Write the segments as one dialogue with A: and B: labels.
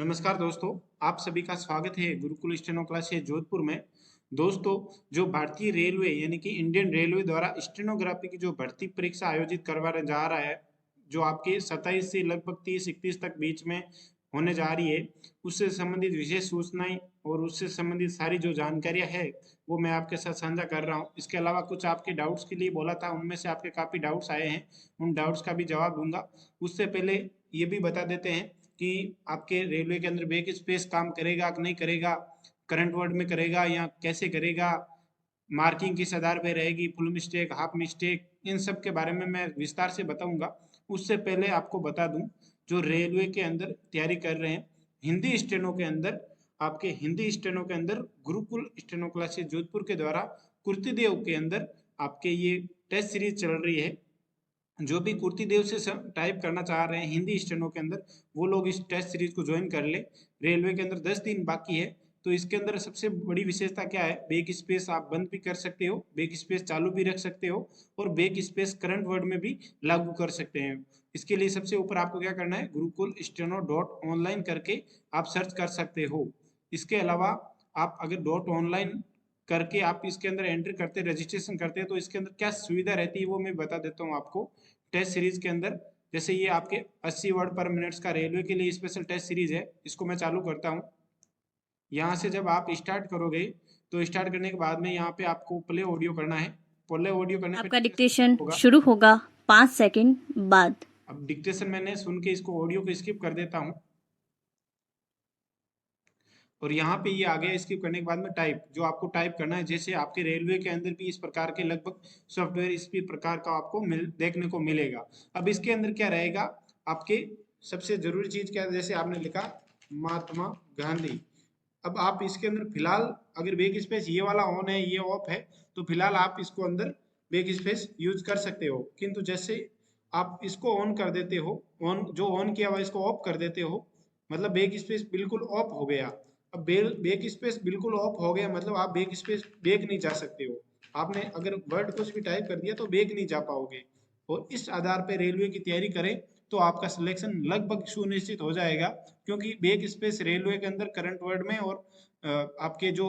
A: नमस्कार दोस्तों, आप सभी का स्वागत है गुरुकुल स्टेनो क्लासेस जोधपुर में। दोस्तों, जो भारतीय रेलवे यानी कि इंडियन रेलवे द्वारा स्टेनोग्राफी की जो भर्ती परीक्षा आयोजित करवाने जा रहा है, जो आपके 27 से लगभग 30-31 तक बीच में होने जा रही है, उससे संबंधित विशेष सूचनाएं और उससे संबंधित सारी जो जानकारियां है वो मैं आपके साथ साझा कर रहा हूं। इसके अलावा कुछ आपके डाउट्स के लिए बोला था, उनमें से आपके काफ़ी डाउट्स आए हैं, उन डाउट्स का भी जवाब दूंगा। उससे पहले ये भी बता देते हैं कि आपके रेलवे के अंदर बैक स्पेस काम करेगा कि नहीं करेगा, करंट वर्ड में करेगा या कैसे करेगा, मार्किंग किस आधार पे रहेगी, फुल मिस्टेक, हाफ मिस्टेक, इन सब के बारे में मैं विस्तार से बताऊंगा। उससे पहले आपको बता दूं, जो रेलवे के अंदर तैयारी कर रहे हैं हिंदी स्टेनो के अंदर, आपके हिंदी स्टेनो के अंदर गुरुकुल स्टेनो क्लासेस जोधपुर के द्वारा कुर्तीदेव के अंदर आपके ये टेस्ट सीरीज चल रही है। जो भी कुर्ती देव से टाइप करना चाह रहे हैं हिंदी स्टेनो के अंदर, वो लोग इस टेस्ट सीरीज को ज्वाइन कर ले। रेलवे के अंदर 10 दिन बाकी है, तो इसके अंदर सबसे बड़ी विशेषता क्या है, बैक स्पेस आप बंद भी कर सकते हो, बैक स्पेस चालू भी रख सकते हो और बैक स्पेस करंट वर्ड में भी लागू कर सकते हैं। इसके लिए सबसे ऊपर आपको क्या करना है, गुरुकुल स्टेनो डॉट ऑनलाइन करके आप सर्च कर सकते हो। इसके अलावा आप अगर डॉट ऑनलाइन करके आप इसके अंदर एंट्री करते रजिस्ट्रेशन करते हैं तो इसके अंदर क्या सुविधा रहती है वो मैं बता देता हूँ आपको। टेस्ट सीरीज के अंदर जैसे ये आपके 80 वर्ड पर मिनट्स का रेलवे के लिए स्पेशल टेस्ट सीरीज है, इसको मैं चालू करता हूँ। यहाँ से जब आप स्टार्ट करोगे तो स्टार्ट करने के बाद में यहाँ पे आपको प्ले ऑडियो करना है। प्ले ऑडियो करने पे
B: आपका
A: डिक्टेशन
B: डिक्टेशन
A: होगा।
B: शुरू होगा 5 सेकंड बाद।
A: अब डिक्टेशन मैंने सुन के इसको ऑडियो को स्किप कर देता हूँ और यहाँ पे ये आ गया। स्किप करने के बाद में टाइप, जो आपको टाइप करना है, जैसे आपके रेलवे के अंदर भी इस प्रकार के लगभग सॉफ्टवेयर इस प्रकार का आपको देखने को मिलेगा। अब इसके अंदर क्या रहेगा, आपके सबसे जरूरी चीज क्या है, जैसे आपने लिखा महात्मा गांधी। अब आप इसके अंदर फिलहाल अगर बैक स्पेस ये वाला ऑन है ये ऑफ है तो फिलहाल आप इसको अंदर बैक स्पेस यूज कर सकते हो, किंतु जैसे आप इसको ऑन कर देते हो, ऑन जो ऑन किया हुआ इसको ऑफ कर देते हो, मतलब बैक स्पेस बिल्कुल ऑफ हो गया। अब बैक स्पेस बिल्कुल ऑफ हो गया मतलब आप बैक स्पेस बैक नहीं जा सकते हो। आपने अगर वर्ड कुछ भी टाइप कर दिया तो बैक नहीं जा पाओगे। और इस आधार पर रेलवे की तैयारी करें तो आपका सिलेक्शन लगभग सुनिश्चित हो जाएगा, क्योंकि बैक स्पेस रेलवे के अंदर करंट वर्ड में और आपके जो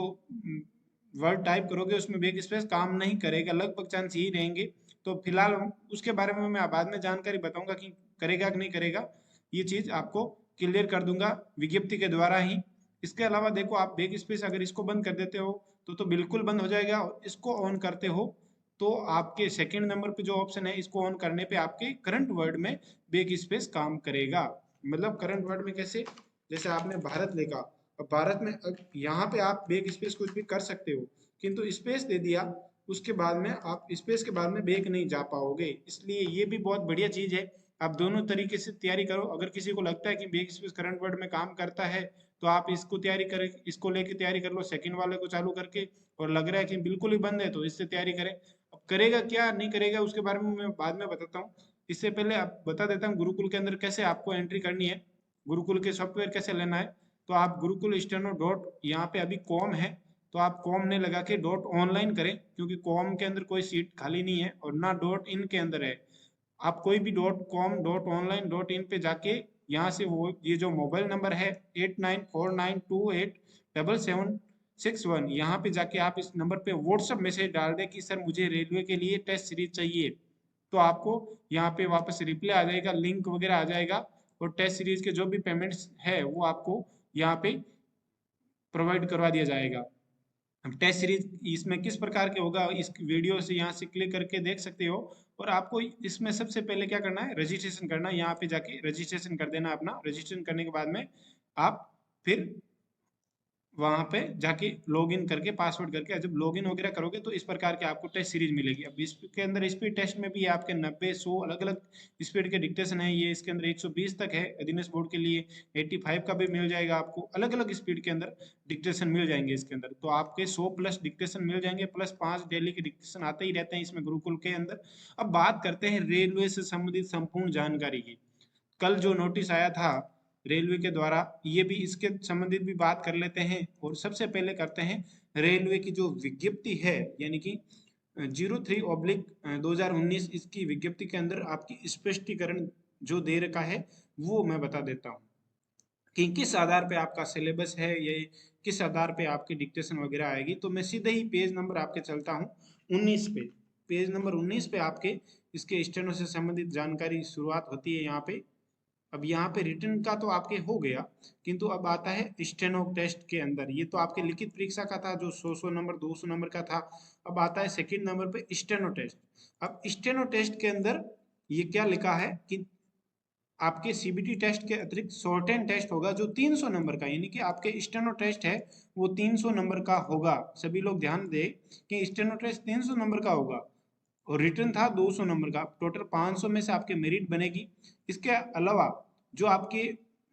A: वर्ड टाइप करोगे उसमें बैक स्पेस काम नहीं करेगा, लगभग चांस यही रहेंगे। तो फिलहाल उसके बारे में मैं बाद में जानकारी बताऊंगा कि करेगा कि नहीं करेगा, ये चीज आपको क्लियर कर दूंगा विज्ञप्ति के द्वारा ही। इसके अलावा देखो, आप बैक स्पेस अगर इसको बंद कर देते हो तो बिल्कुल बंद हो जाएगा, और इसको ऑन करते हो तो आपके सेकंड नंबर पे जो ऑप्शन है इसको ऑन करने पे आपके करंट वर्ड में बैक स्पेस काम करेगा। मतलब करंट वर्ड में कैसे, जैसे आपने भारत लिखा, अब भारत में यहाँ पे आप बैक स्पेस कुछ भी कर सकते हो, किंतु स्पेस दे दिया उसके बाद में आप स्पेस के बाद में बैक नहीं जा पाओगे। इसलिए ये भी बहुत बढ़िया चीज है, आप दोनों तरीके से तैयारी करो। अगर किसी को लगता है कि बैक स्पेस करंट वर्ड में काम करता है तो आप इसको तैयारी करें, इसको लेके तैयारी कर लो सेकंड वाले को चालू करके, और लग रहा है कि बिल्कुल ही बंद है तो इससे तैयारी करें। अब करेगा क्या नहीं करेगा उसके बारे में मैं बाद में बताता हूँ। इससे पहले आप बता देता हूँ गुरुकुल के अंदर कैसे आपको एंट्री करनी है, गुरुकुल के सॉफ्टवेयर कैसे लेना है। तो आप गुरुकुल स्टेनो डॉट, यहाँ पे अभी कॉम है तो आप कॉम ने लगा के डॉट ऑनलाइन करें, क्योंकि कॉम के अंदर कोई सीट खाली नहीं है और ना डॉट इन के अंदर है। आप कोई भी dot com dot online dot in पे जाके यहाँ से वो ये जो मोबाइल नंबर है 8949287761, यहाँ पे जाके आप इस नंबर पे व्हाट्सअप मैसेज डाल दें कि सर मुझे रेलवे के लिए टेस्ट सीरीज चाहिए, तो आपको यहाँ पे वापस रिप्लाई आ जाएगा, लिंक वगैरह आ जाएगा, और टेस्ट सीरीज के जो भी पेमेंट्स है वो आपको यहाँ पे प्रोवाइड करवा दिया जाएगा। टेस्ट सीरीज इसमें किस प्रकार के होगा इस वीडियो से यहाँ से क्लिक करके देख सकते हो। और आपको इसमें सबसे पहले क्या करना है, रजिस्ट्रेशन करना है। यहाँ पे जाके रजिस्ट्रेशन कर देना अपना। रजिस्ट्रेशन करने के बाद में आप फिर वहां पे जाके लॉगिन करके पासवर्ड करके जब लॉगिन वगैरह करोगे तो इस प्रकार के आपको टेस्ट सीरीज मिलेगी। अब इसके अंदर स्पीड टेस्ट में भी आपके 90-100 अलग अलग स्पीड के डिक्टेशन है। ये इसके अंदर 120 तक है, अधीनस्थ बोर्ड के लिए 85 का भी मिल जाएगा आपको। अलग अलग स्पीड के अंदर डिक्टेशन मिल जाएंगे इसके अंदर, तो आपके 100+ डिक्टेशन मिल जाएंगे, प्लस 5 डेली के डिक्टेशन आते ही रहते हैं इसमें गुरुकुल के अंदर। अब बात करते हैं रेलवे से संबंधित संपूर्ण जानकारी की। कल जो नोटिस आया था रेलवे के द्वारा, ये भी इसके संबंधित भी बात कर लेते हैं। और सबसे पहले करते हैं रेलवे की जो विज्ञप्ति है, यानी कि 03/2019 इसकी विज्ञप्ति के अंदर आपकी स्पष्टीकरण जो दे रखा है वो मैं बता देता हूँ। कि किस आधार पे आपका सिलेबस है, ये किस आधार पे आपकी डिक्टेशन वगैरह आएगी। तो मैं सीधे ही पेज नंबर आपके चलता हूँ 19 पे। पेज नंबर 19 पे आपके इसके स्टेनो से संबंधित जानकारी शुरुआत होती है यहाँ पे। अब यहाँ पे रिटर्न का तो आपके हो गया, किंतु अब आता है स्टेनो टेस्ट के अंदर। ये तो आपके लिखित परीक्षा का था जो 100 नंबर 200 नंबर का था। अब आता है सेकंड नंबर पे स्टेनो टेस्ट। अब स्टेनो टेस्ट के अंदर ये क्या लिखा है कि आपके सीबीटी टेस्ट के अतिरिक्त शॉर्टेन टेस्ट होगा जो 300 नंबर का, यानी कि आपके स्टेनो टेस्ट है वो 300 नंबर का होगा। सभी लोग ध्यान दें कि स्टेनो टेस्ट 300 नंबर का होगा और रिटर्न था 200 नंबर का। टोटल 500 में से आपके मेरिट बनेगी। इसके अलावा जो आपके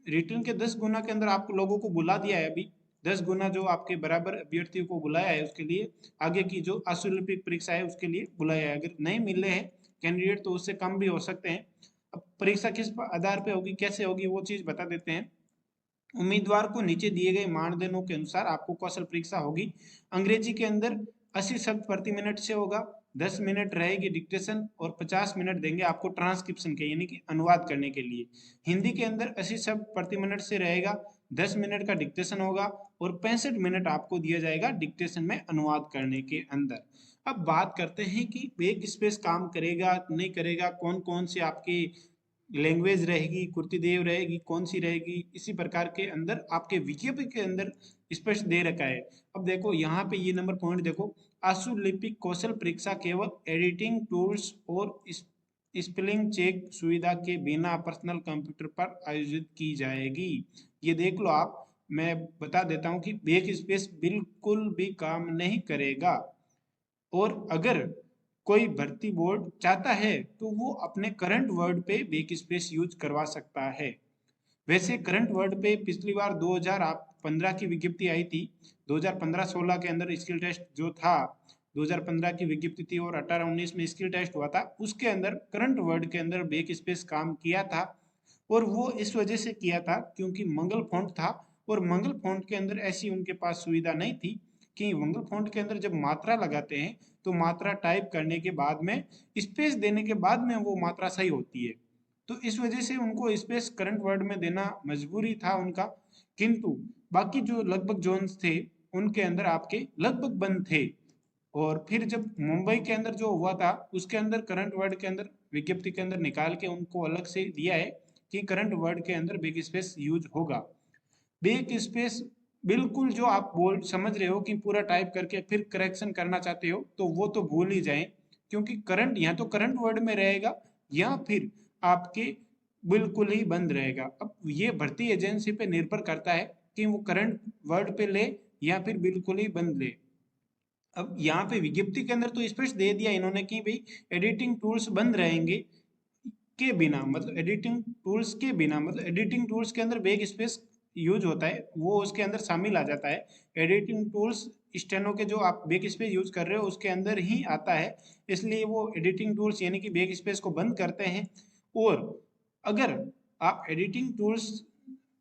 A: रिटर्न के 10 गुना के अंदर आप लोगों को बुला दिया है अभी, 10 गुना जो आपके बराबर अभ्यर्थियों को बुलाया है उसके लिए आगे की जो अशुल्क परीक्षा है उसके लिए बुलाया है। अगर नहीं मिल रहे हैं कैंडिडेट तो उससे कम भी हो सकते हैं। अब परीक्षा किस आधार पे होगी, कैसे होगी, वो चीज बता देते हैं। उम्मीदवार को नीचे दिए गए मानदंडों के अनुसार आपको कौशल परीक्षा होगी। अंग्रेजी के अंदर 80 शब्द प्रति मिनट से होगा, 10 मिनट रहेगी डिक्टेशन और 50 मिनट देंगे आपको ट्रांसक्रिप्शन के, यानी कि अनुवाद करने के लिए। हिंदी के अंदर 80 शब्द प्रति मिनट से रहेगा, 10 मिनट का डिक्टेशन होगा और 65 मिनट आपको दिया जाएगा डिक्टेशन में अनुवाद करने के अंदर। अब बात करते हैं कि बैक स्पेस काम करेगा नहीं करेगा, कौन कौन से आपके लैंग्वेज रहेगी, कुर्तीदेव रहेगी, कौन सी रहेगी, इसी प्रकार के अंदर आपके विज्ञप्ति के अंदर स्पष्ट दे रखा है। अब देखो यहाँ पे ये नंबर पॉइंट देखो, आशुलिपिक कौशल परीक्षा केवल एडिटिंग टूल्स और स्पेलिंग चेक सुविधा के बिना पर्सनल कंप्यूटर पर आयोजित की जाएगी। ये देख लो आप, मैं बता देता हूँ कि बैक स्पेस बिल्कुल भी काम नहीं करेगा। और अगर कोई भर्ती बोर्ड चाहता है तो वो अपने करंट वर्ड पे बैक स्पेस यूज करवा सकता है। वैसे करंट वर्ड पे पिछली बार 2015 की विज्ञप्ति आई थी, 2015-16 के अंदर स्किल टेस्ट जो था 2015 की विज्ञप्ति थी और 18-19 में स्किल टेस्ट हुआ था, उसके अंदर करंट वर्ड के अंदर बैक स्पेस काम किया था। और वो इस वजह से किया था क्योंकि मंगल फॉन्ट था और मंगल फॉन्ट के अंदर ऐसी उनके पास सुविधा नहीं थी कि मंगल फॉन्ट के अंदर जब मात्रा लगाते हैं तो मात्रा टाइप करने के बाद में स्पेस देने के बाद में वो मात्रा सही होती है। तो इस वजह से उनको स्पेस करंट वर्ड में देना मजबूरी था उनका। किंतु बाकी जो लगभग जोन्स थे उनके अंदर आपके लगभग बंद थे। और फिर जब मुंबई के अंदर जो हुआ था उसके अंदर करंट वर्ड के अंदर विज्ञप्ति के अंदर निकाल के उनको अलग से दिया है कि करंट वर्ड के अंदर बैक स्पेस यूज होगा। बैक स्पेस बिल्कुल जो आप बोल समझ रहे हो कि पूरा टाइप करके फिर करेक्शन करना चाहते हो तो वो तो भूल ही जाएं, क्योंकि करंट या तो करंट वर्ड में रहेगा या फिर आपके बिल्कुल ही बंद रहेगा। अब ये भर्ती एजेंसी पे निर्भर करता है कि वो करंट वर्ड पे ले या फिर बिल्कुल ही बंद ले। अब यहाँ पे विज्ञप्ति के अंदर तो स्पष्ट दे दिया इन्होंने कि भाई एडिटिंग टूल्स बंद रहेंगे के बिना, मतलब एडिटिंग टूल्स के बिना, मतलब एडिटिंग टूल्स के अंदर बैक स्पेस यूज होता है वो उसके अंदर शामिल आ जाता है। एडिटिंग टूल्स स्टेनो के जो आप बैक स्पेस यूज कर रहे हो उसके अंदर ही आता है, इसलिए वो एडिटिंग टूल्स यानी कि बैक स्पेस को बंद करते हैं। और अगर आप एडिटिंग टूल्स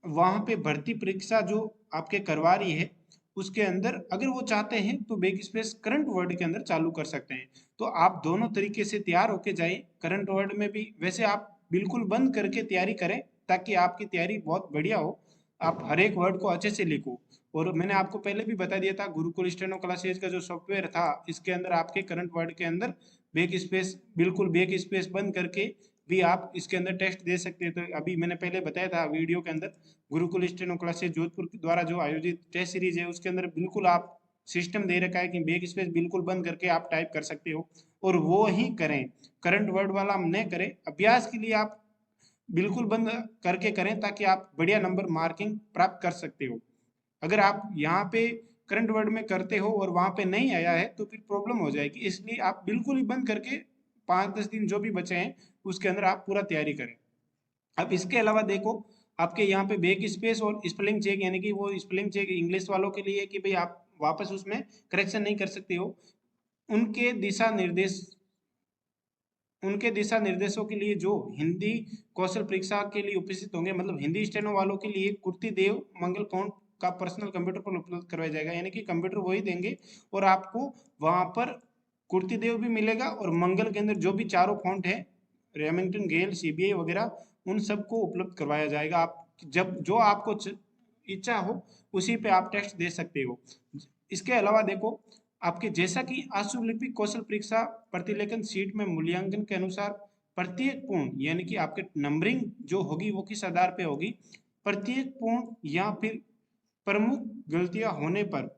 A: वहां पे भर्ती परीक्षा जो आपके करवा रही है उसके अंदर अगर वो चाहते हैं तो बैक स्पेस करंट वर्ड के अंदर चालू कर सकते हैं। तो आप दोनों तरीके से तैयार होके जाए, करंट वर्ड में भी वैसे आप बिल्कुल बंद करके तैयारी करें ताकि आपकी तैयारी बहुत बढ़िया हो, आप हर एक वर्ड को अच्छे से लिखो। और मैंने आपको पहले भी बता दिया था गुरुकुल स्टेनो क्लासेज का जो सॉफ्टवेयर था इसके अंदर आपके करंट वर्ड के अंदर बैक स्पेस बिल्कुल बैक स्पेस बंद करके भी आप इसके अंदर टेस्ट दे सकते हैं। तो अभी मैंने पहले बताया था वीडियो के अंदर, गुरुकुल स्टेनो क्लासेज जोधपुर द्वारा जो आयोजित टेस्ट सीरीज है उसके अंदर बिल्कुल आप सिस्टम दे रखा है कि बैक स्पेस बिल्कुल बंद करके आप टाइप कर सकते हो और वो ही करें, करंट वर्ड वाला हम न करें। अभ्यास के लिए आप बिल्कुल बंद करके करें ताकि आप बढ़िया नंबर मार्किंग प्राप्त कर सकते हो। अगर आप यहाँ पे करंट वर्ड में करते हो और वहां पे नहीं आया है तो फिर प्रॉब्लम हो जाएगी, इसलिए आप बिल्कुल ही बंद करके 5-10 दिन जो भी बचे हैं उसके अंदर आप पूरा तैयारी करें। अब इसके अलावा देखो आपके यहाँ पे बैक स्पेस और स्पेलिंग चेक, यानी कि वो स्पेलिंग चेक इंग्लिश वालों के लिए कि भाई आप वापस उसमें करेक्शन नहीं कर सकते हो, उनके दिशा निर्देश उनके दिशा निर्देशों के लिए जो हिंदी कौशल परीक्षा के लिए उपस्थित होंगे, मतलब हिंदी स्टेनो वालों के लिए कुर्ती देव मंगल फॉन्ट का पर्सनल कंप्यूटर पर उपलब्ध करवाया जाएगा, यानी कि कंप्यूटर वही देंगे और आपको वहां पर कुर्ती देव भी मिलेगा और मंगल के अंदर जो भी चारों फॉन्ट है रेमिंगटन गेल सीबीआई वगैरह उन सबको उपलब्ध करवाया जाएगा। आप जब जो आपको इच्छा हो उसी पे आप टेस्ट दे सकते हो। इसके अलावा देखो, आपके जैसा कि आशुलिपिक कौशल परीक्षा प्रतिलेखन सीट में मूल्यांकन के अनुसार प्रत्येक पूर्ण यानी कि आपके नंबरिंग जो होगी वो किस आधार पे होगी, प्रत्येक पूर्ण या फिर प्रमुख गलतियां होने पर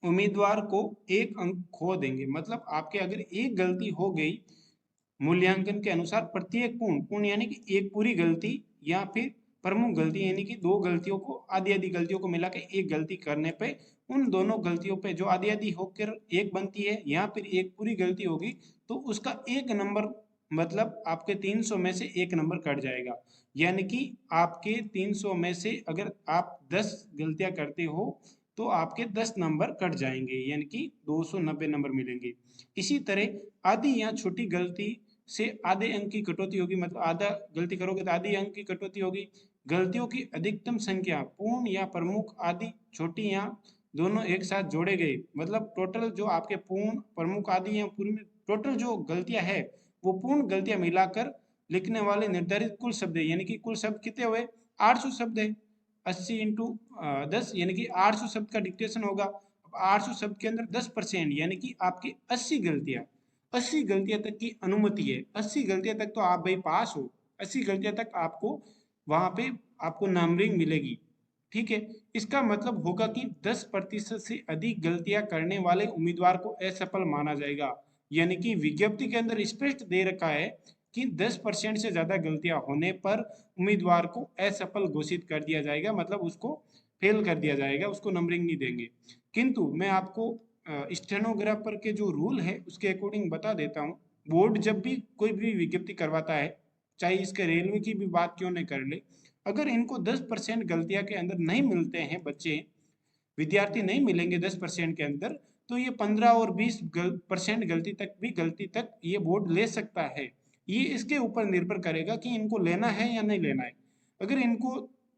A: उम्मीदवार को एक अंक खो देंगे। मतलब आपके अगर एक गलती हो गई मूल्यांकन के अनुसार, प्रत्येक पूर्ण पूर्ण यानी कि एक पूरी गलती या फिर प्रमुख गलती यानी कि दो गलतियों को आधी आधी गलतियों को मिला के एक गलती करने पे उन दोनों गलतियों पे जो आधी आधी होकर एक बनती है या फिर एक पूरी गलती होगी तो उसका एक नंबर, मतलब आपके 300 में से एक नंबर कट जाएगा। यानी कि आपके 300 में से अगर आप 10 गलतियां करते हो तो आपके 10 नंबर कट जाएंगे यानी कि 290 नंबर मिलेंगे। इसी तरह आधी या छोटी गलती से आधे अंक की कटौती होगी, मतलब आधा गलती करोगे तो आधी अंक की कटौती होगी। गलतियों की अधिकतम संख्या पूर्ण या प्रमुख आदि छोटी या दोनों एक साथ जोड़े गए, मतलब टोटल जो आपके पूर्ण प्रमुख आदि या पूर्ण टोटल जो गलतियां है वो पूर्ण गलतियां मिलाकर लिखने वाले निर्धारित कुल शब्द है। यानी कि कुल शब्द कितने हुए, 800 शब्द है। 80 इंटू 10 यानी कि 800 शब्द का डिक्टेशन होगा। अब 800 शब्द के अंदर 10% यानी कि आपकी 80 गलतियां, 80 गलतियां तक की अनुमति है। 80 गलतियां तक तो आप भाई पास हो, 80 गलतियां तक आपको वहां पे आपको नंबरिंग मिलेगी। ठीक है, इसका मतलब होगा कि 10% से अधिक गलतियां करने वाले उम्मीदवार को असफल माना जाएगा। यानी कि विज्ञप्ति के अंदर स्पष्ट दे रखा है कि 10% से ज्यादा गलतियां होने पर उम्मीदवार को असफल घोषित कर दिया जाएगा, मतलब उसको फेल कर दिया जाएगा, उसको नंबरिंग नहीं देंगे। किंतु मैं आपको स्टेनोग्राफर के जो रूल है उसके अकॉर्डिंग बता देता हूँ। बोर्ड जब भी कोई भी विज्ञप्ति करवाता है, चाहे इसके रेलवे की भी बात क्यों नहीं कर ले, अगर इनको 10% गलतियां के अंदर नहीं मिलते हैं बच्चे, विद्यार्थी नहीं मिलेंगे 10% के अंदर, तो ये 15 और 20% गलती तक ये बोर्ड ले सकता है। ये इसके ऊपर निर्भर करेगा कि इनको लेना है या नहीं लेना है। अगर इनको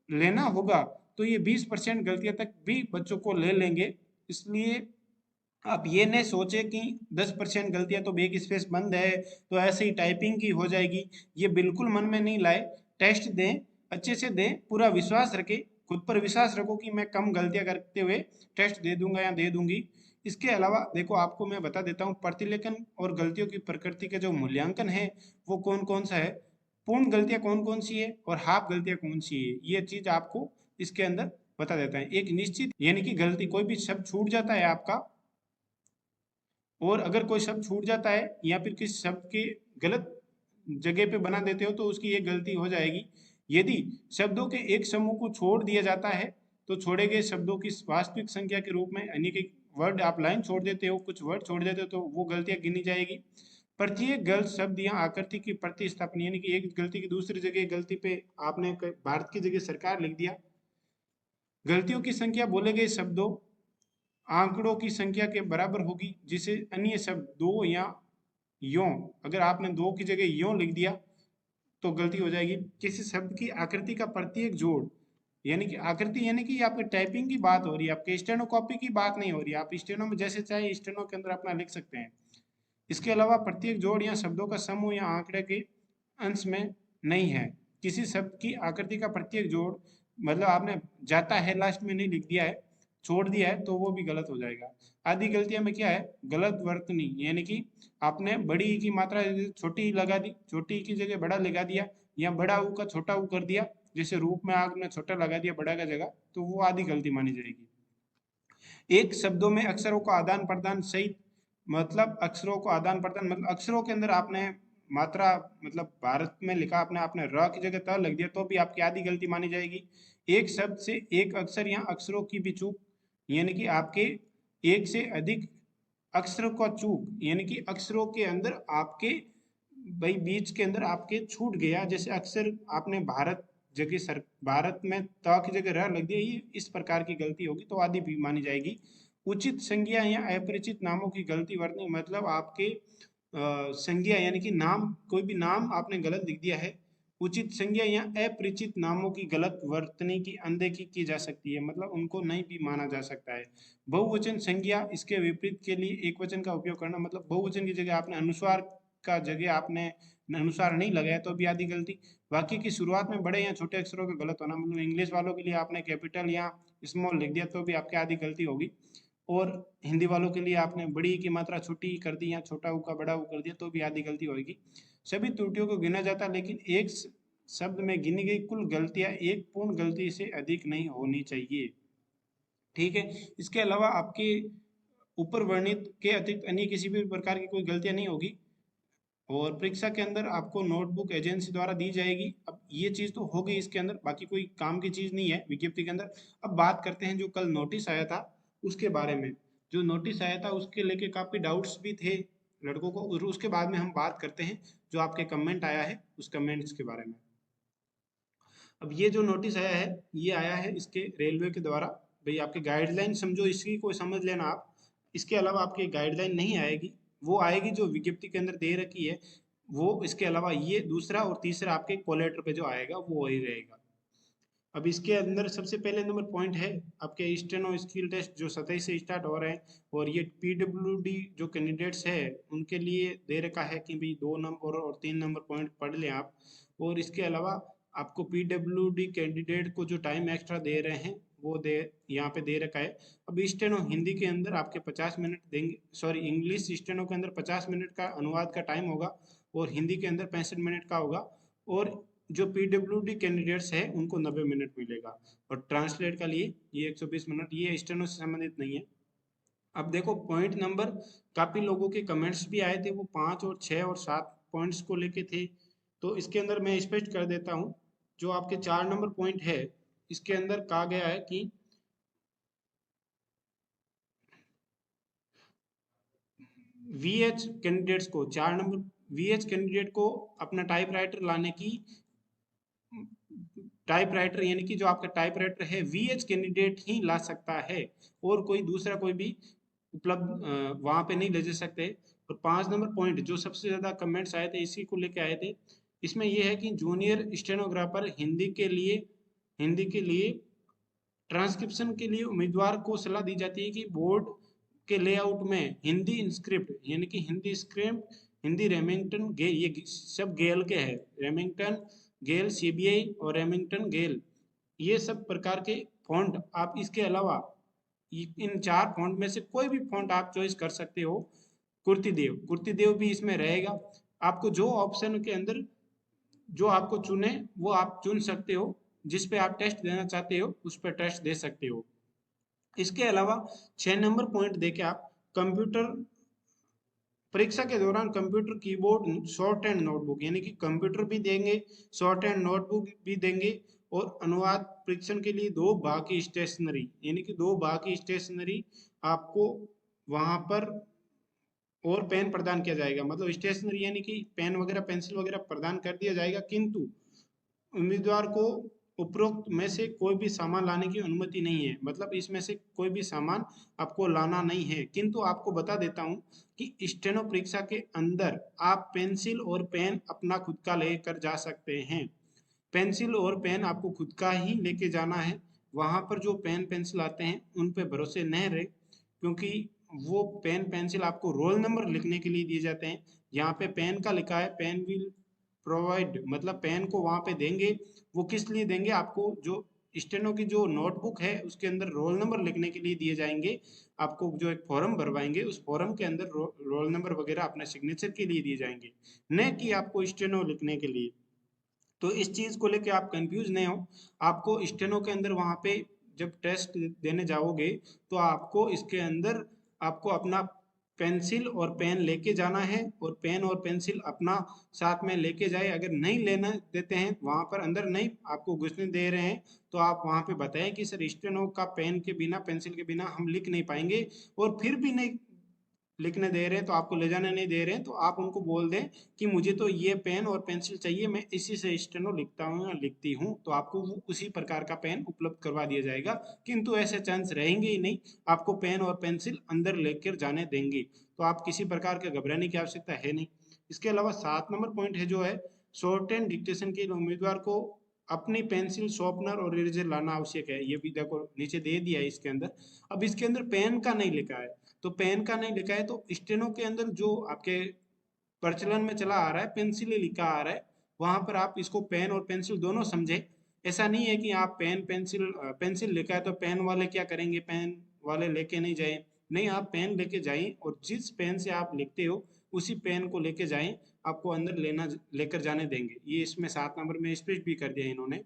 A: लेना होगा तो ये 20% गलतियां तक भी बच्चों को ले लेंगे। इसलिए आप ये नहीं सोचे कि 10% गलतियां तो बैक स्पेस बंद है तो ऐसे ही टाइपिंग की हो जाएगी, ये बिल्कुल मन में नहीं लाए। टेस्ट दें, अच्छे से दें, पूरा विश्वास रखें, खुद पर विश्वास रखो कि मैं कम गलतियां करते हुए टेस्ट दे दूंगा या दे दूंगी। इसके अलावा देखो, आपको मैं बता देता हूँ प्रतिलेखन और गलतियों की प्रकृति के जो मूल्यांकन है वो कौन कौन सा है, पूर्ण गलतियां कौन कौन सी है और हाफ गलतियां कौन सी है, ये चीज आपको इसके अंदर बता देता है। एक निश्चित यानी कि गलती, कोई भी शब्द छूट जाता है आपका, और अगर कोई शब्द छूट जाता है या फिर किसी शब्द के गलत जगह पे बना देते हो तो उसकी एक गलती हो जाएगी। यदि शब्दों के एक समूह को छोड़ दिया जाता है तो छोड़े गए शब्दों की वास्तविक संख्या के रूप में, यानी कि वर्ड आप लाइन छोड़ देते हो, कुछ वर्ड छोड़ देते हो तो वो गलतियां गिनी जाएगी। प्रत्येक गलत शब्द या आकृति की प्रतिस्थापन, यानी कि एक गलती की दूसरी जगह गलती पे आपने भारत की जगह सरकार लिख दिया। गलतियों की संख्या बोले गए शब्दों आंकड़ों की संख्या के बराबर होगी, जिसे अन्य शब्द दो या यों, अगर आपने दो की जगह यों लिख दिया तो गलती हो जाएगी। किसी शब्द की आकृति का प्रत्येक जोड़, यानी कि आकृति यानी कि आपकी टाइपिंग की बात हो रही है, आपके स्टेनो कॉपी की बात नहीं हो रही है। आप स्टेनो में जैसे चाहे स्टेनो के अंदर अपना लिख सकते हैं। इसके अलावा प्रत्येक जोड़ या शब्दों का समूह या आंकड़े के अंश में नहीं है। किसी शब्द की आकृति का प्रत्येक जोड़, मतलब आपने जाता है लास्ट में नहीं लिख दिया है, छोड़ दिया है, तो वो भी गलत हो जाएगा। आदि गलतियां में क्या है, गलत वर्तनी, यानी कि आपने बड़ी ई की मात्रा छोटी ई लगा दी, छोटी ई की जगह बड़ा लगा दिया, या बड़ा ऊ का छोटा ऊ कर दिया, जैसे रूप में आपने छोटा लगा दिया बड़ा का जगह, तो वो आदि गलती मानी जाएगी। एक शब्दों में अक्षरों का आदान प्रदान सही, मतलब अक्षरों को आदान प्रदान, मतलब अक्षरों के अंदर आपने मात्रा, मतलब भारत में लिखा आपने आपने र की जगह त लिख दिया तो भी आपकी आधी गलती मानी जाएगी। एक शब्द से एक अक्षर या अक्षरों की भी चूक, यानी कि आपके एक से अधिक अक्षरों का चूक, यानी कि अक्षरों के अंदर आपके भाई बीच के अंदर आपके छूट गया, जैसे अक्षर आपने भारत जगह सर भारत में त की जगह र लग दिया, ये इस प्रकार की गलती होगी तो आदि भी मानी जाएगी। उचित संज्ञा या अपरिचित नामों की गलती वर्तनी, मतलब आपके संज्ञा यानी कि नाम, कोई भी नाम आपने गलत लिख दिया है, उचित संज्ञा या अपरिचित नामों की गलत वर्तनी की अनदेखी की जा सकती है, मतलब उनको नहीं भी माना जा सकता है। बहुवचन संज्ञा, इसके विपरीत के लिए एक वचन का उपयोग करना, मतलब बहुवचन की जगह आपने अनुस्वार का जगह आपने अनुसार नहीं लगाया तो भी आधी गलती। वाक्य की शुरुआत में बड़े या छोटे अक्षरों का गलत होना, मतलब इंग्लिश वालों के लिए आपने कैपिटल या स्मॉल लिख दिया तो भी आपकी आधी गलती होगी, और हिंदी वालों के लिए आपने बड़ी की मात्रा छोटी कर दी या छोटा ऊ का बड़ा ऊ कर दिया तो भी आधी गलती होगी। सभी त्रुटियों को गिना जाता, लेकिन एक शब्द में गिनी गई कुल गलतियां एक पूर्ण गलती से अधिक नहीं होनी चाहिए। ठीक है, इसके अलावा आपके ऊपर वर्णित के अतिरिक्त अन्य किसी भी प्रकार की कोई गलतियां नहीं होगी, और परीक्षा के अंदर आपको नोटबुक एजेंसी द्वारा दी जाएगी। अब ये चीज़ तो हो गई इसके अंदर, बाकी कोई काम की चीज़ नहीं है विज्ञप्ति के अंदर। अब बात करते हैं जो कल नोटिस आया था उसके बारे में। जो नोटिस आया था उसके लेके काफ़ी डाउट्स भी थे लड़कों को, और उसके बाद में हम बात करते हैं जो आपके कमेंट आया है उस कमेंट्स के बारे में। अब ये जो नोटिस आया है ये आया है इसके रेलवे के द्वारा। भाई आपके गाइडलाइन समझो, इसी को समझ लेना आप। इसके अलावा आपकी गाइडलाइन नहीं आएगी, वो आएगी जो विज्ञप्ति के अंदर दे रखी है वो। इसके अलावा ये दूसरा और तीसरा आपके कोलेटर पे जो आएगा वो वही रहेगा। अब इसके अंदर सबसे पहले नंबर पॉइंट है आपके स्टेनो स्किल टेस्ट जो 27 से स्टार्ट हो रहे हैं, और ये पीडब्ल्यूडी जो कैंडिडेट्स है उनके लिए दे रखा है कि भाई 2 नंबर और 3 नंबर पॉइंट पढ़ लें आप। और इसके अलावा आपको पीडब्ल्यूडी कैंडिडेट को जो टाइम एक्स्ट्रा दे रहे हैं वो दे यहाँ पे दे रखा है। अब स्टेनो हिंदी के अंदर आपके 50 मिनट देंगे, सॉरी इंग्लिश स्टेनो के अंदर 50 मिनट का अनुवाद का टाइम होगा, और हिंदी के अंदर 65 मिनट का होगा, और जो पीडब्ल्यूडी कैंडिडेट्स है उनको 90 मिनट मिलेगा, और ट्रांसलेट का लिए ये 120 मिनट, ये स्टेनो से संबंधित नहीं है। अब देखो पॉइंट नंबर, काफी लोगों के कमेंट्स भी आए थे, वो 5 और 6 और 7 पॉइंट्स को लेके थे। तो इसके अंदर मैं स्पष्ट कर देता हूँ, जो आपके 4 नंबर पॉइंट है इसके अंदर कहा गया है कि वीएच कैंडिडेट्स को 4 नंबर, वीएच कैंडिडेट को अपना टाइपराइटर लाने की, टाइपराइटर यानी कि जो आपका टाइपराइटर है वीएच कैंडिडेट ही ला सकता है, और कोई दूसरा कोई भी उपलब्ध वहां पे नहीं ले जा सकते। और 5 नंबर पॉइंट जो सबसे ज्यादा कमेंट्स आए थे इसी को लेके आए थे, इसमें यह है कि जूनियर स्टेनोग्राफर हिंदी के लिए ट्रांसक्रिप्शन के लिए उम्मीदवार को सलाह दी जाती है कि बोर्ड के लेआउट में हिंदी स्क्रिप्ट यानी कि हिंदी स्क्रिप्ट, हिंदी रेमिंगटन गेल, ये सब गेल के है, रेमिंगटन गेल सीबीआई और रेमिंगटन गेल, ये सब प्रकार के फॉन्ट आप इसके अलावा इन 4 फॉन्ट में से कोई भी फॉन्ट आप चॉइस कर सकते हो। कुर्तीदेव भी इसमें रहेगा। आपको जो ऑप्शन के अंदर जो आपको चुने वो आप चुन सकते हो, जिस पे आप टेस्ट देना चाहते हो उस पर टेस्ट दे सकते हो। इसके अलावा 6 नंबर पॉइंट देके आप कंप्यूटर परीक्षा के दौरान computer keyboard short and notebook यानी कि कंप्यूटर भी देंगे, शॉर्ट एंड नोटबुक भी देंगे, और अनुवाद परीक्षण के लिए 2 भाग की स्टेशनरी यानी कि 2 भाग की स्टेशनरी आपको वहां पर और पेन प्रदान किया जाएगा। मतलब स्टेशनरी यानी कि पेन वगैरह पेंसिल वगैरह प्रदान कर दिया जाएगा, किंतु उम्मीदवार को उपरोक्त में से कोई भी सामान लाने की अनुमति नहीं है। मतलब इसमें से कोई भी सामान आपको लाना नहीं है। किंतु आपको बता देता हूं कि स्टेनो परीक्षा के अंदर आप पेंसिल और पेन अपना खुद का लेकर जा सकते हैं। पेंसिल और पेन आपको खुद का ही लेके जाना है। वहां पर जो पेन पेंसिल आते हैं उन पे भरोसे नहीं रहे, क्योंकि वो पेन पेंसिल आपको रोल नंबर लिखने के लिए दिए जाते हैं। यहाँ पे पेन का लिखा है पेन विल प्रोवाइड, मतलब पेन को वहां पे देंगे। वो किस लिए देंगे, आपको जो स्टेनो की जो नोटबुक है उसके अंदर रोल नंबर लिखने के लिए दिए जाएंगे। आपको जो एक फॉर्म भरवाएंगे उस फॉर्म के अंदर रोल नंबर वगैरह अपने सिग्नेचर के लिए दिए जाएंगे, न कि आपको स्टेनो लिखने के लिए। तो इस चीज को लेके आप कंफ्यूज नहीं हो। आपको स्टेनो के अंदर वहां पे जब टेस्ट देने जाओगे तो आपको इसके अंदर आपको अपना पेंसिल और पेन लेके जाना है, और पेन और पेंसिल अपना साथ में लेके जाए। अगर नहीं लेना देते हैं वहां पर अंदर नहीं आपको घुसने दे रहे हैं तो आप वहां पे बताएं कि सर स्टेनो का पेन के बिना पेंसिल के बिना हम लिख नहीं पाएंगे, और फिर भी नहीं लिखने दे रहे हैं तो आपको ले जाने नहीं दे रहे हैं, तो आप उनको बोल दें कि मुझे तो ये पेन और पेंसिल चाहिए, मैं इसी से स्टेनो लिखता हूँ या लिखती हूँ, तो आपको वो उसी प्रकार का पेन उपलब्ध करवा दिया जाएगा। किंतु ऐसे चांस रहेंगे ही नहीं, आपको पेन और पेंसिल अंदर लेकर जाने देंगे, तो आप किसी प्रकार के घबराने की आवश्यकता है नहीं। इसके अलावा 7 नंबर पॉइंट है जो है शॉर्ट एंड डिक्टेशन के लिए उम्मीदवार को अपनी पेंसिल शॉर्पनर और इरेजर लाना आवश्यक है। ये भी देखो नीचे दे दिया है इसके अंदर। अब इसके अंदर पेन का नहीं लिखा है, तो पेन का नहीं लिखा है तो स्टेनो के अंदर जो आपके प्रचलन में चला आ रहा है, पेंसिल ही लिखा आ रहा है, वहां पर आप इसको पेन और पेंसिल दोनों समझे। ऐसा नहीं है कि आप पेंसिल लिखा है तो पेन वाले क्या करेंगे, पेन वाले लेके नहीं जाए, नहीं, आप पेन लेके जाएं और जिस पेन से आप लिखते हो उसी पेन को लेके जाएं, आपको अंदर लेकर जाने देंगे। ये इसमें 7 नंबर में स्पष्ट भी कर दिया इन्होंने।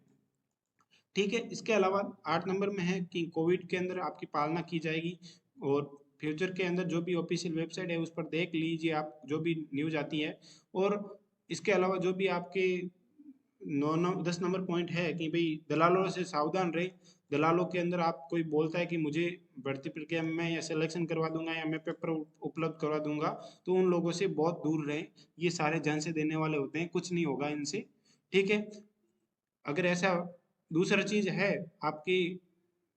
A: ठीक है, इसके अलावा 8 नंबर में है कि कोविड के अंदर आपकी पालना की जाएगी, और फ्यूचर के अंदर जो भी ऑफिशियल वेबसाइट है उस पर देख लीजिए आप जो भी न्यूज आती है। और इसके अलावा जो भी आपके 9 10 नंबर पॉइंट है कि भाई दलालों से सावधान रहे। दलालों के अंदर आप कोई बोलता है कि मुझे भर्ती प्रक्रिया में या सिलेक्शन करवा दूंगा या मैं पेपर उपलब्ध करवा दूंगा, तो उन लोगों से बहुत दूर रहें। ये सारे जान से देने वाले होते हैं, कुछ नहीं होगा इनसे। ठीक है, अगर ऐसा दूसरा चीज है आपकी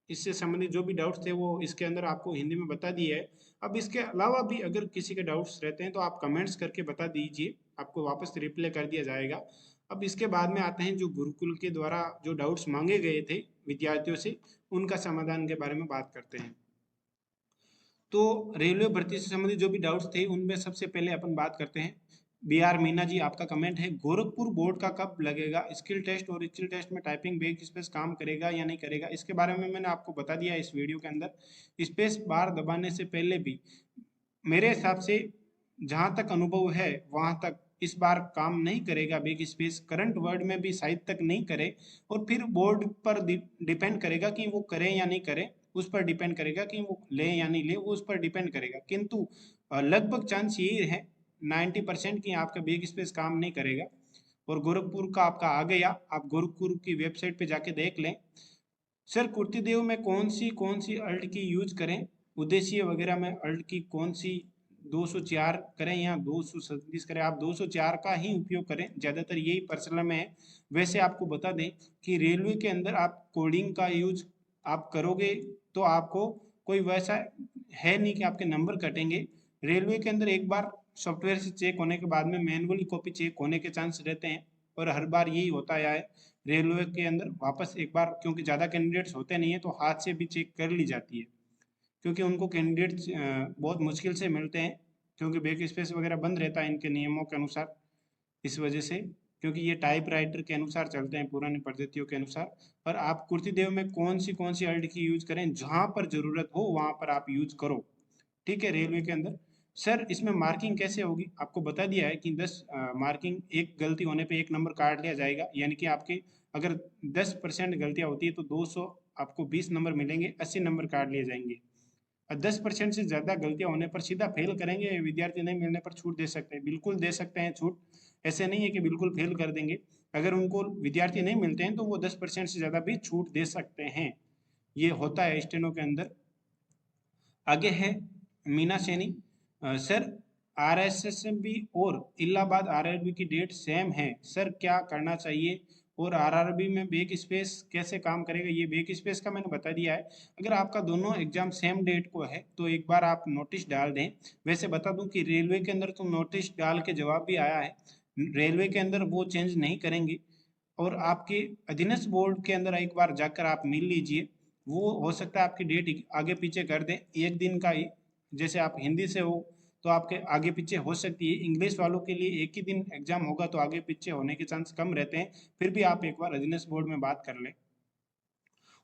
A: इससे संबंधित जो भी डाउट्स थे वो इसके अंदर आपको हिंदी में बता दिया है। अब इसके अलावा भी अगर किसी के डाउट्स रहते हैं तो आप कमेंट्स करके बता दीजिए, आपको वापस रिप्लाई कर दिया जाएगा। अब इसके बाद में आते हैं जो गुरुकुल के द्वारा जो डाउट्स मांगे गए थे विद्यार्थियों से, उनका समाधान के बारे में बात करते हैं। तो रेलवे भर्ती से संबंधित जो भी डाउट्स थे उनमें सबसे पहले अपन बात करते हैं। बी आर मीना जी, आपका कमेंट है, गोरखपुर बोर्ड का कब लगेगा स्किल टेस्ट, और स्किल टेस्ट में टाइपिंग बैक स्पेस काम करेगा या नहीं करेगा? इसके बारे में मैंने आपको बता दिया इस वीडियो के अंदर। स्पेस बार दबाने से पहले भी मेरे हिसाब से जहां तक अनुभव है वहां तक इस बार काम नहीं करेगा बैक स्पेस, करंट वर्ड में भी शायद तक नहीं करे। और फिर बोर्ड पर डिपेंड करेगा कि वो करें या नहीं करें, उस पर डिपेंड करेगा कि वो ले या नहीं ले, वो उस पर डिपेंड करेगा। किंतु लगभग चांस यही है 90% कि आपका बैक स्पेस काम नहीं करेगा। और गोरखपुर का आपका आ गया, आप गोरखपुर की वेबसाइट पे जाके देख लें। सर कुर्तिदेव में कौन सी अल्ट की यूज करें, उद्देश्य वगैरह में अल्ट की कौन सी 204 करें या 237 करें? आप 204 का ही उपयोग करें, ज़्यादातर यही प्रचलन में है। वैसे आपको बता दें कि रेलवे के अंदर आप कोडिंग का यूज आप करोगे तो आपको कोई वैसा है नहीं कि आपके नंबर कटेंगे। रेलवे के अंदर एक बार सॉफ्टवेयर से चेक होने के बाद में मैनुअली कॉपी चेक होने के चांस रहते हैं, और हर बार यही होता आया है। रेलवे के अंदर वापस एक बार, क्योंकि ज़्यादा कैंडिडेट्स होते नहीं है तो हाथ से भी चेक कर ली जाती है, क्योंकि उनको कैंडिडेट्स बहुत मुश्किल से मिलते हैं, क्योंकि बैक स्पेस वगैरह बंद रहता है इनके नियमों के अनुसार। इस वजह से, क्योंकि ये टाइप राइटर के अनुसार चलते हैं, पुरानी पद्धतियों के अनुसार। पर आप कुर्तीदेव में कौन सी अल्ट की यूज करें, जहां पर जरूरत हो वहां पर आप यूज करो। ठीक है, रेलवे के अंदर। सर इसमें मार्किंग कैसे होगी? आपको बता दिया है कि 10 मार्किंग, एक गलती होने पे 1 नंबर काट लिया जाएगा, यानी कि आपके अगर 10% गलतियां होती है तो 200 आपको 20 नंबर मिलेंगे, 80 नंबर काट लिए जाएंगे। और 10% से ज़्यादा गलतियां होने पर सीधा फेल करेंगे, विद्यार्थी नहीं मिलने पर छूट दे सकते हैं, बिल्कुल दे सकते हैं छूट। ऐसे नहीं है कि बिल्कुल फेल कर देंगे, अगर उनको विद्यार्थी नहीं मिलते हैं तो वो 10% से ज़्यादा भी छूट दे सकते हैं। ये होता है स्टेनो के अंदर। आगे है मीना सैनी, सर आरएसएसबी और इलाहाबाद आरआरबी की डेट सेम है, सर क्या करना चाहिए? और आरआरबी में बैक स्पेस कैसे काम करेगा? ये बैक स्पेस का मैंने बता दिया है। अगर आपका दोनों एग्जाम सेम डेट को है तो एक बार आप नोटिस डाल दें। वैसे बता दूं कि रेलवे के अंदर तो नोटिस डाल के जवाब भी आया है, रेलवे के अंदर वो चेंज नहीं करेंगे। और आपके अधीनस्थ बोर्ड के अंदर एक बार जाकर आप मिल लीजिए, वो हो सकता है आपकी डेट आगे पीछे कर दें, एक दिन का ही। जैसे आप हिंदी से हो तो आपके आगे पीछे हो सकती है, इंग्लिश वालों के लिए एक ही दिन एग्जाम होगा तो आगे पीछे होने के चांस कम रहते हैं। फिर भी आप एक बार अधीनस्थ बोर्ड में बात कर लें।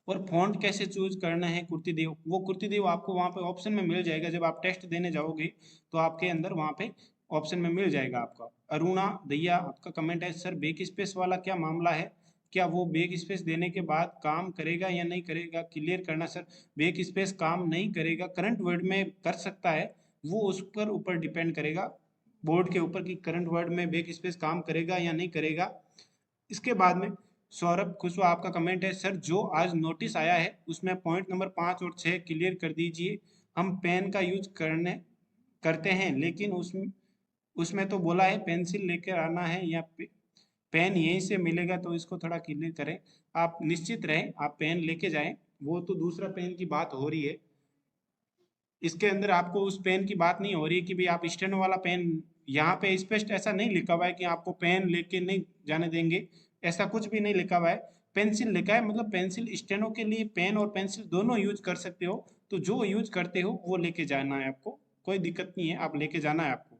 A: और फॉन्ट कैसे चूज करना है कुर्तीदेव, वो कुर्तीदेव आपको वहाँ पे ऑप्शन में मिल जाएगा, जब आप टेस्ट देने जाओगे तो आपके अंदर वहाँ पे ऑप्शन में मिल जाएगा आपका। अरुणा दैया, आपका कमेंट है, सर बैक स्पेस वाला क्या मामला है, क्या वो बैक स्पेस देने के बाद काम करेगा या नहीं करेगा, क्लियर करना सर। बैक स्पेस काम नहीं करेगा, करंट वर्ड में कर सकता है, वो उस पर ऊपर डिपेंड करेगा बोर्ड के ऊपर कि करंट वर्ड में बैक स्पेस काम करेगा या नहीं करेगा। इसके बाद में सौरभ खुशवा, आपका कमेंट है, सर जो आज नोटिस आया है उसमें पॉइंट नंबर 5 और 6 क्लियर कर दीजिए। हम पेन का यूज करते हैं, लेकिन उसमें उसमें तो बोला है पेंसिल लेकर आना है या पेन यहीं से मिलेगा, तो इसको थोड़ा क्लियर करें। आप निश्चित रहें, आप पेन लेके जाएं, वो तो दूसरा पेन की बात हो रही है। इसके अंदर आपको उस पेन की बात नहीं हो रही कि भाई आप स्टेनो वाला पेन, यहाँ पे स्पष्ट ऐसा नहीं लिखा हुआ है कि आपको पेन लेके नहीं जाने देंगे, ऐसा कुछ भी नहीं लिखा हुआ है। पेंसिल लिखा है, मतलब पेंसिल स्टेनो के लिए पेन और पेंसिल दोनों यूज कर सकते हो, तो जो यूज करते हो वो लेके जाना है आपको, कोई दिक्कत नहीं है, आप लेके जाना है आपको।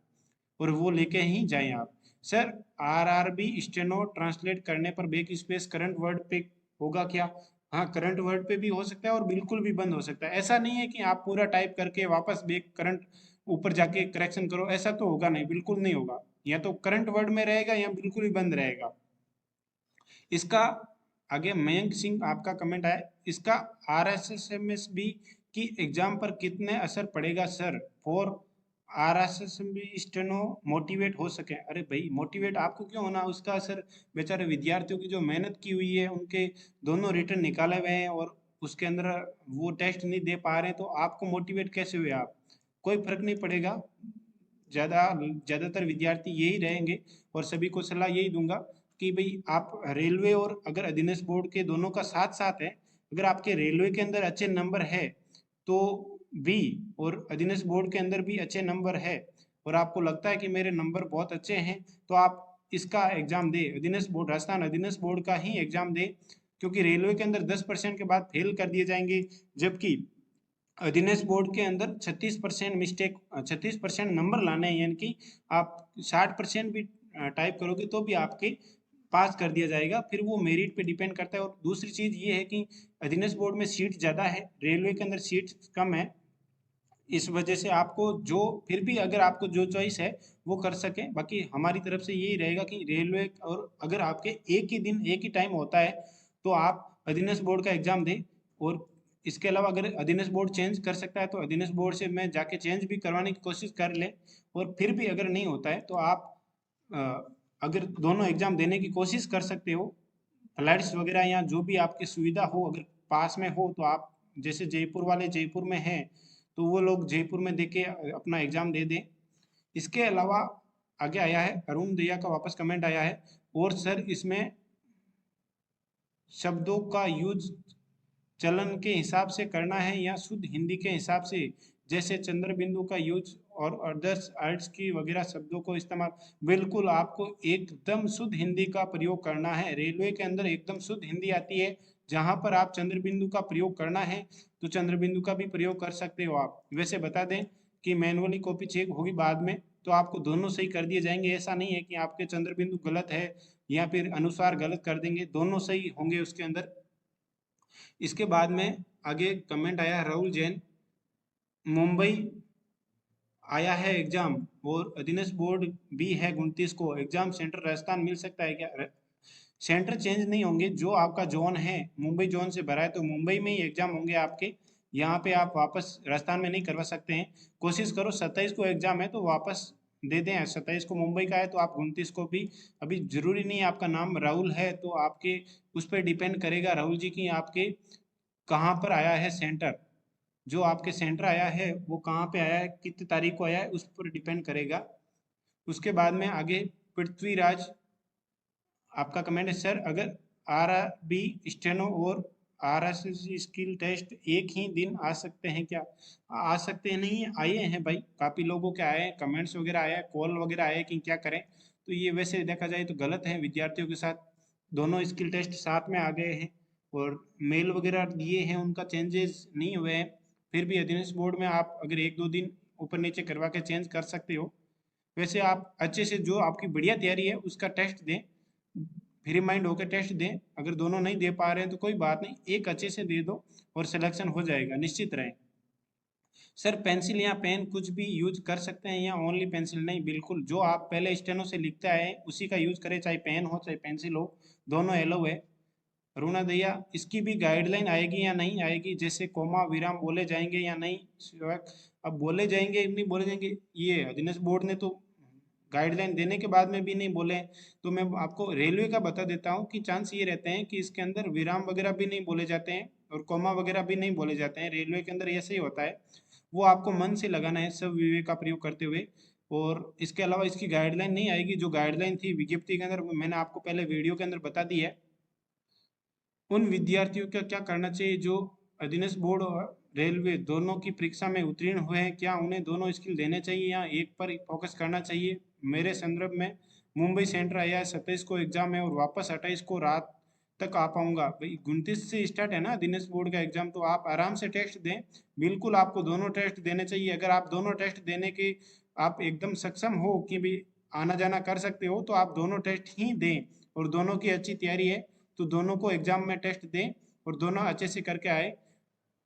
A: और वो लेके ही जाएं आप। सर आरआरबी स्टेनो ट्रांसलेट करने पर बैक स्पेस करंट वर्ड पे होगा क्या? हाँ, करंट वर्ड पे भी हो सकता है और बिल्कुल भी बंद हो सकता है। ऐसा नहीं है कि आप पूरा टाइप करके वापस बैक करंट ऊपर जाके करेक्शन करो, ऐसा तो होगा नहीं, बिल्कुल नहीं होगा। या तो करंट वर्ड में रहेगा या बिल्कुल ही बंद रहेगा। इसका आगे मयंक सिंह आपका कमेंट आया, इसका आरएसएसएमएसबी की एग्जाम पर कितने असर पड़ेगा सर, फॉर आरएसएसएमबी स्टेनो मोटिवेट हो सके? अरे भाई, मोटिवेट आपको क्यों होना, उसका असर बेचारे विद्यार्थियों की जो मेहनत की हुई है, उनके दोनों रिटर्न निकाले हुए हैं और उसके अंदर वो टेस्ट नहीं दे पा रहे हैं, तो आपको मोटिवेट कैसे हुए आप? कोई फर्क नहीं पड़ेगा। ज़्यादातर विद्यार्थी यही रहेंगे और सभी को सलाह यही दूंगा कि भाई आप रेलवे और अगर अधीनस्थ बोर्ड के दोनों का साथ साथ है, अगर आपके रेलवे के अंदर अच्छे नंबर है तो भी, और अधीनस्थ बोर्ड के अंदर भी अच्छे नंबर है और आपको लगता है कि मेरे नंबर बहुत अच्छे हैं, तो आप इसका एग्जाम दे, अधीनस्थ बोर्ड, राजस्थान अधीनस्थ बोर्ड का ही एग्जाम दे। क्योंकि रेलवे के अंदर 10% के बाद फेल कर दिए जाएंगे, जबकि अधीनस्थ बोर्ड के अंदर 36% मिस्टेक, 36% नंबर लाने हैं, यानी कि आप 60% भी टाइप करोगे तो भी आपके पास कर दिया जाएगा, फिर वो मेरिट पे डिपेंड करता है। और दूसरी चीज़ ये है कि अधीनस्थ बोर्ड में सीट ज़्यादा है, रेलवे के अंदर सीट कम है, इस वजह से आपको जो, फिर भी अगर आपको जो चॉइस है वो कर सकें। बाकी हमारी तरफ से यही रहेगा कि रेलवे, और अगर आपके एक ही दिन एक ही टाइम होता है तो आप अधीनस्थ बोर्ड का एग्जाम दें। और इसके अलावा अगर अधीनस्थ बोर्ड चेंज कर सकता है तो अधीनस्थ बोर्ड से मैं जाके चेंज भी करवाने की कोशिश कर लें। और फिर भी अगर नहीं होता है तो आप अ, अगर दोनों एग्जाम देने की कोशिश कर सकते हो, फ्लाइट्स वगैरह या जो भी आपकी सुविधा हो, अगर पास में हो तो आप, जैसे जयपुर वाले जयपुर में हैं तो वो लोग जयपुर में देके अपना एग्जाम दे दें। इसके अलावा आगे आया है अरुण दैया का वापस कमेंट आया है, और सर इसमें शब्दों का यूज चलन के हिसाब से करना है या शुद्ध हिंदी के हिसाब से, जैसे चंद्र बिंदु का यूज और अदर्स आर्ट्स की वगैरह शब्दों को इस्तेमाल? बिल्कुल आपको एकदम शुद्ध हिंदी का प्रयोग करना है, रेलवे के अंदर एकदम शुद्ध हिंदी आती है। जहां पर आप चंद्र बिंदु का प्रयोग करना है तो चंद्र बिंदु का भी प्रयोग कर सकते हो आप। वैसे बता दें कि मैनुअली कॉपी चेक होगी बाद में, तो आपको दोनों सही कर दिए जाएंगे। ऐसा नहीं है कि आपके चंद्र बिंदु गलत है या फिर अनुसार गलत कर देंगे, दोनों सही होंगे उसके अंदर। इसके बाद में आगे कमेंट आया है राहुल जैन, मुंबई आया है एग्जाम और अधीनस्थ बोर्ड भी है 29 को, एग्जाम सेंटर राजस्थान मिल सकता है क्या? सेंटर चेंज नहीं होंगे, जो आपका जोन है मुंबई जोन से भरा है तो मुंबई में ही एग्जाम होंगे आपके। यहाँ पे आप वापस राजस्थान में नहीं करवा सकते हैं। कोशिश करो 27 को एग्जाम है तो वापस दे दें, 27 को मुंबई का है तो आप 29 को भी, अभी जरूरी नहीं है, आपका नाम राहुल है तो आपके उस पर डिपेंड करेगा राहुल जी की आपके कहाँ पर आया है सेंटर, जो आपके सेंटर आया है वो कहाँ पे आया है, कितनी तारीख को आया है, उस पर डिपेंड करेगा। उसके बाद में आगे पृथ्वीराज आपका कमेंट है, सर अगर आरआरबी स्टेनो और आरएसएस स्किल टेस्ट एक ही दिन आ सकते हैं क्या? आ सकते हैं, नहीं आए हैं भाई, काफ़ी लोगों के आए हैं, कमेंट्स वगैरह आए हैं, कॉल वगैरह आए हैं कि क्या करें। तो ये वैसे देखा जाए तो गलत है, विद्यार्थियों के साथ दोनों स्किल टेस्ट साथ में आ गए हैं और मेल वगैरह दिए हैं, उनका चेंजेस नहीं हुए हैं। फिर भी अधीनस्थ बोर्ड में आप अगर एक दो दिन ऊपर नीचे करवा के चेंज कर सकते हो। वैसे आप अच्छे से जो आपकी बढ़िया तैयारी है उसका टेस्ट दें, फ्री माइंड होकर टेस्ट दें। अगर दोनों नहीं दे पा रहे हैं तो कोई बात नहीं, एक अच्छे से दे दो और सिलेक्शन हो जाएगा, निश्चित रहें। सर पेंसिल या पेन कुछ भी यूज कर सकते हैं या ओनली पेंसिल? नहीं, बिल्कुल जो आप पहले स्टेनो से लिखते आए हैं उसी का यूज करें, चाहे पेन हो चाहे पेंसिल हो, दोनों एलो है। रुणा दैया, इसकी भी गाइडलाइन आएगी या नहीं आएगी, जैसे कोमा विराम बोले जाएंगे या नहीं? अब बोले जाएंगे नहीं बोले जाएंगे, ये दिनेश बोर्ड ने तो गाइडलाइन देने के बाद में भी नहीं बोले। तो मैं आपको रेलवे का बता देता हूँ कि चांस ये रहते हैं कि इसके अंदर विराम वगैरह भी नहीं बोले जाते हैं और कोमा वगैरह भी नहीं बोले जाते हैं, रेलवे के अंदर ऐसे ही होता है। वो आपको मन से लगाना है सब विवेक का प्रयोग करते हुए। और इसके अलावा इसकी गाइडलाइन नहीं आएगी, जो गाइडलाइन थी विज्ञप्ति के अंदर मैंने आपको पहले वीडियो के अंदर बता दी है। उन विद्यार्थियों का क्या करना चाहिए जो अधीनस्थ बोर्ड और रेलवे दोनों की परीक्षा में उत्तीर्ण हुए हैं, क्या उन्हें दोनों स्किल देने चाहिए या एक पर फोकस करना चाहिए? मेरे संदर्भ में मुंबई सेंटर आया है 27 को एग्जाम है और वापस 28 को रात तक आ पाऊंगा। भाई 29 से स्टार्ट है ना दिनेश बोर्ड का एग्जाम, तो आप आराम से टेस्ट दें। बिल्कुल आपको दोनों टेस्ट देने चाहिए। अगर आप दोनों टेस्ट देने के आप एकदम सक्षम हो कि भी आना जाना कर सकते हो, तो आप दोनों टेस्ट ही दें। और दोनों की अच्छी तैयारी है तो दोनों को एग्जाम में टेस्ट दें और दोनों अच्छे से करके आए।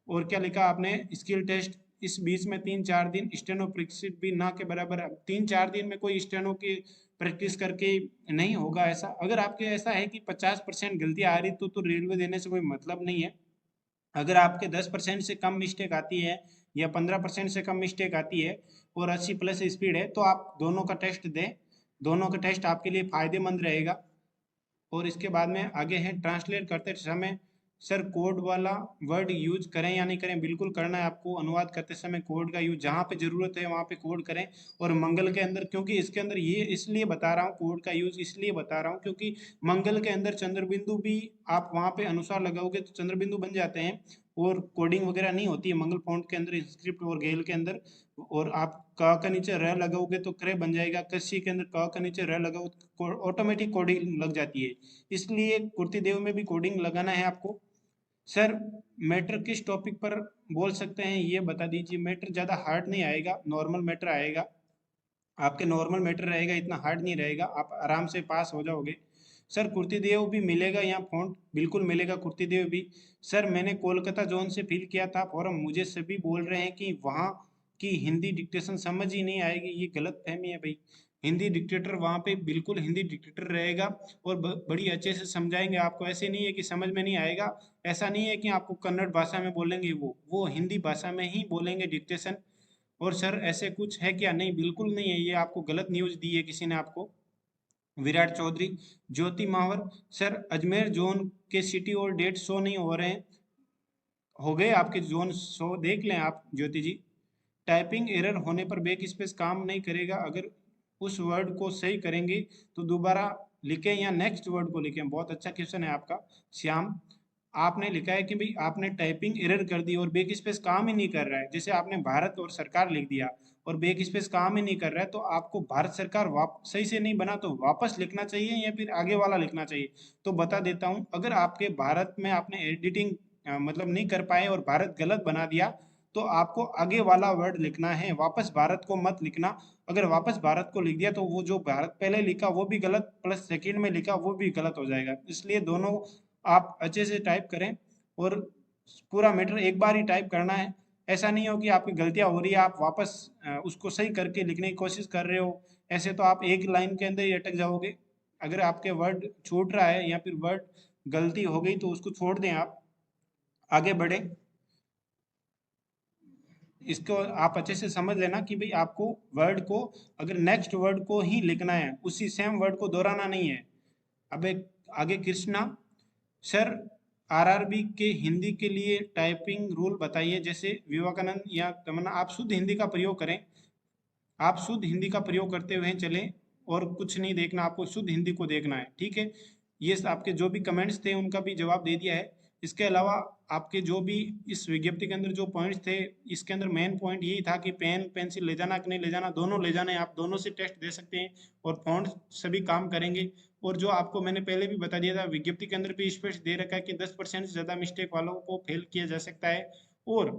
A: और क्या लिखा आपने, स्किल टेस्ट इस बीच में 3-4 दिन स्टेनो प्रैक्टिस भी ना के बराबर। अब 3-4 दिन में कोई स्टेनो की प्रैक्टिस करके नहीं होगा ऐसा। अगर आपके ऐसा है कि 50% गलतियां आ रही तो रेलवे देने से कोई मतलब नहीं है। अगर आपके 10% से कम मिस्टेक आती है या 15% से कम मिस्टेक आती है और 80+ स्पीड है, तो आप दोनों का टेस्ट दें। दोनों का टेस्ट आपके लिए फायदेमंद रहेगा। और इसके बाद में आगे है ट्रांसलेट करते समय सर कोड वाला वर्ड यूज करें या नहीं करें। बिल्कुल करना है आपको। अनुवाद करते समय कोड का यूज जहाँ पे जरूरत है वहाँ पे कोड करें। और मंगल के अंदर, क्योंकि इसके अंदर ये इसलिए बता रहा हूँ, कोड का यूज इसलिए बता रहा हूँ क्योंकि मंगल के अंदर चंद्र बिंदु भी आप वहाँ पे अनुसार लगाओगे तो चंद्र बिंदु बन जाते हैं। और कोडिंग वगैरह नहीं होती है मंगल फॉन्ट के अंदर, स्क्रिप्ट और गेल के अंदर। और आप क का नीचे र लगाओगे तो क्रे बन जाएगा। कसी के अंदर क का नीचे र लगाओ तो ऑटोमेटिक कोडिंग लग जाती है। इसलिए कुर्ती देव में भी कोडिंग लगाना है आपको। सर मैटर किस टॉपिक पर बोल सकते हैं ये बता दीजिए। मैटर ज़्यादा हार्ड नहीं आएगा, नॉर्मल मैटर आएगा। आपके नॉर्मल मैटर रहेगा, इतना हार्ड नहीं रहेगा, आप आराम से पास हो जाओगे। सर कुर्ती देव भी मिलेगा यहाँ फॉन्ट? बिल्कुल मिलेगा कुर्ती देव भी। सर मैंने कोलकाता जोन से फिल किया था फॉर्म, मुझे सभी बोल रहे हैं कि वहाँ की हिंदी डिक्टेशन समझ ही नहीं आएगी। ये गलत फहमी है भाई। हिंदी डिक्टेटर वहाँ पे बिल्कुल हिंदी डिक्टेटर रहेगा और बड़ी अच्छे से समझाएंगे आपको। ऐसे नहीं है कि समझ में नहीं आएगा। ऐसा नहीं है कि आपको कन्नड़ भाषा में बोलेंगे, वो हिंदी भाषा में ही बोलेंगे डिक्टेशन। और सर ऐसे कुछ है क्या? नहीं, बिल्कुल नहीं है। ये आपको गलत न्यूज़ दी है किसी ने आपको। विराट चौधरी, ज्योति मावर। सर अजमेर जोन के सिटी और डेट शो नहीं हो रहे हैं। हो गए आपके जोन शो, देख लें आप ज्योति जी। टाइपिंग एरर होने पर बैक स्पेस काम नहीं करेगा। अगर उस वर्ड को सही करेंगे तो दोबारा लिखें या नेक्स्ट वर्ड को लिखें। बहुत अच्छा क्वेश्चन है आपका श्याम। आपने लिखा है कि भाई आपने टाइपिंग एरर कर दी और बैक स्पेस काम ही नहीं कर रहा है। जैसे आपने भारत और सरकार लिख दिया और बैक स्पेस काम ही नहीं कर रहा है, तो आपको भारत सरकार सही से नहीं बना तो वापस लिखना चाहिए या फिर आगे वाला लिखना चाहिए। तो बता देता हूँ, अगर आपके भारत में आपने एडिटिंग मतलब नहीं कर पाए और भारत गलत बना दिया, तो आपको आगे वाला वर्ड लिखना है, वापस भारत को मत लिखना। अगर वापस भारत को लिख दिया तो वो जो भारत पहले लिखा वो भी गलत, प्लस सेकंड में लिखा वो भी गलत हो जाएगा। इसलिए दोनों आप अच्छे से टाइप करें और पूरा मैटर एक बार ही टाइप करना है। ऐसा नहीं हो कि आपकी गलतियां हो रही है आप वापस उसको सही करके लिखने की कोशिश कर रहे हो। ऐसे तो आप एक लाइन के अंदर ही अटक जाओगे। अगर आपके वर्ड छूट रहा है या फिर वर्ड गलती हो गई तो उसको छोड़ दें, आप आगे बढ़े। इसको आप अच्छे से समझ लेना कि भाई आपको वर्ड को, अगर नेक्स्ट वर्ड को ही लिखना है, उसी सेम वर्ड को दोहराना नहीं है। अब एक आगे कृष्णा, सर आरआरबी के हिंदी के लिए टाइपिंग रूल बताइए। जैसे विवेकानंद या तमन्ना, आप शुद्ध हिंदी का प्रयोग करें। आप शुद्ध हिंदी का प्रयोग करते हुए चलें और कुछ नहीं देखना, आपको शुद्ध हिंदी को देखना है, ठीक है। ये आपके जो भी कमेंट्स थे उनका भी जवाब दे दिया है। इसके अलावा आपके जो भी इस विज्ञप्ति के अंदर जो पॉइंट्स थे, इसके अंदर मेन पॉइंट यही था कि पेन पेंसिल ले जाना कि नहीं ले जाना, दोनों ले जाना है। आप दोनों से टेस्ट दे सकते हैं और फॉन्ट सभी काम करेंगे। और जो आपको मैंने पहले भी बता दिया था, विज्ञप्ति के अंदर भी स्पष्ट दे रखा है कि 10% से ज़्यादा मिस्टेक वालों को फेल किया जा सकता है और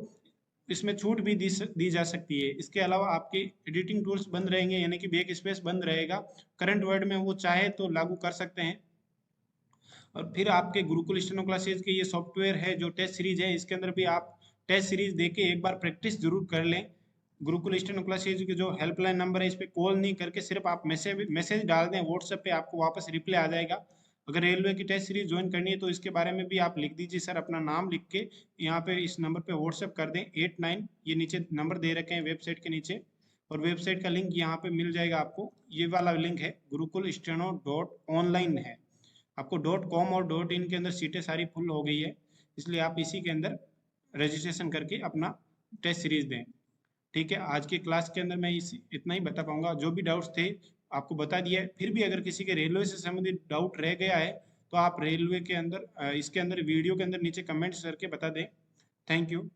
A: इसमें छूट भी दी जा सकती है। इसके अलावा आपके एडिटिंग टूल्स बंद रहेंगे, यानी कि बैक स्पेस बंद रहेगा। करंट वर्ड में वो चाहे तो लागू कर सकते हैं। और फिर आपके गुरुकुल स्टेनो क्लासेज के ये सॉफ्टवेयर है जो टेस्ट सीरीज है, इसके अंदर भी आप टेस्ट सीरीज देके एक बार प्रैक्टिस जरूर कर लें। गुरुकुल स्टेनो क्लासेज के जो हेल्पलाइन नंबर है, इस पर कॉल नहीं करके सिर्फ आप मैसेज डाल दें व्हाट्सएप पे, आपको वापस रिप्लाई आ जाएगा। अगर रेलवे की टेस्ट सीरीज ज्वाइन करनी है तो इसके बारे में भी आप लिख दीजिए सर, अपना नाम लिख के यहाँ पे इस नंबर पे व्हाट्सएप कर दें 89, ये नीचे नंबर दे रखे हैं वेबसाइट के नीचे। और वेबसाइट का लिंक यहाँ पे मिल जाएगा आपको, ये वाला लिंक है गुरुकुल स्टेनो .online है। आपको .com और .in के अंदर सीटें सारी फुल हो गई है, इसलिए आप इसी के अंदर रजिस्ट्रेशन करके अपना टेस्ट सीरीज दें। ठीक है, आज की क्लास के अंदर मैं इतना ही बता पाऊंगा। जो भी डाउट्स थे आपको बता दिया है। फिर भी अगर किसी के रेलवे से संबंधित डाउट रह गया है तो आप रेलवे के अंदर इसके अंदर वीडियो के अंदर नीचे कमेंट्स करके बता दें। Thank you.